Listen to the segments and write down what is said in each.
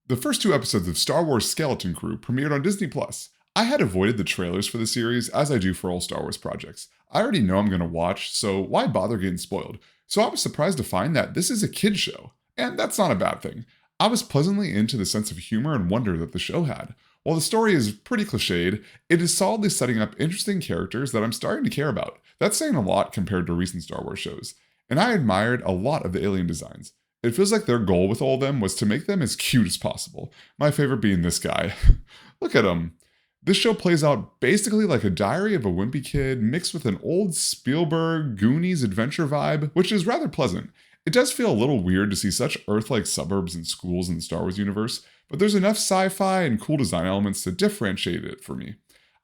The first two episodes of Star Wars Skeleton Crew premiered on Disney Plus. I had avoided the trailers for the series as I do for all Star Wars projects. I already know I'm going to watch, so why bother getting spoiled? So I was surprised to find that this is a kid's show, and that's not a bad thing. I was pleasantly into the sense of humor and wonder that the show had. While the story is pretty cliched, it is solidly setting up interesting characters that I'm starting to care about. That's saying a lot compared to recent Star Wars shows. And I admired a lot of the alien designs. It feels like their goal with all of them was to make them as cute as possible. My favorite being this guy. Look at him. This show plays out basically like a diary of a wimpy kid mixed with an old Spielberg Goonies adventure vibe, which is rather pleasant. It does feel a little weird to see such Earth like suburbs and schools in the Star Wars universe, but there's enough sci fi and cool design elements to differentiate it for me.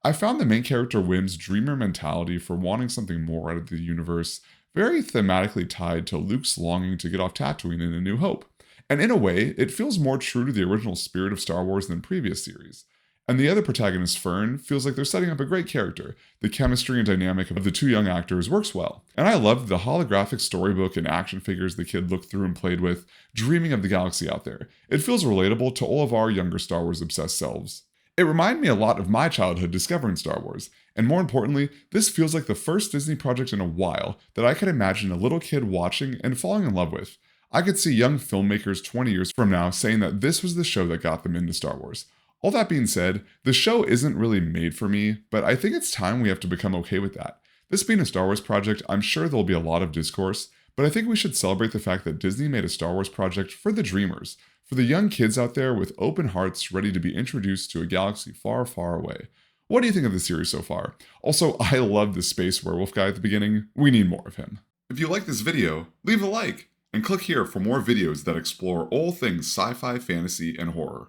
I found the main character Wim's dreamer mentality for wanting something more out of the universe very thematically tied to Luke's longing to get off Tatooine in A New Hope. And in a way, it feels more true to the original spirit of Star Wars than previous series. And the other protagonist, Fern, feels like they're setting up a great character. The chemistry and dynamic of the two young actors works well. And I loved the holographic storybook and action figures the kid looked through and played with, dreaming of the galaxy out there. It feels relatable to all of our younger Star Wars obsessed selves. It reminded me a lot of my childhood discovering Star Wars, and more importantly, this feels like the first Disney project in a while that I could imagine a little kid watching and falling in love with. I could see young filmmakers 20 years from now saying that this was the show that got them into Star Wars. All that being said, the show isn't really made for me, but I think it's time we have to become okay with that. This being a Star Wars project, I'm sure there'll be a lot of discourse, but I think we should celebrate the fact that Disney made a Star Wars project for the dreamers, for the young kids out there with open hearts ready to be introduced to a galaxy far, far away. What do you think of the series so far? Also, I love the space werewolf guy at the beginning. We need more of him. If you like this video, leave a like, and click here for more videos that explore all things sci-fi, fantasy, and horror.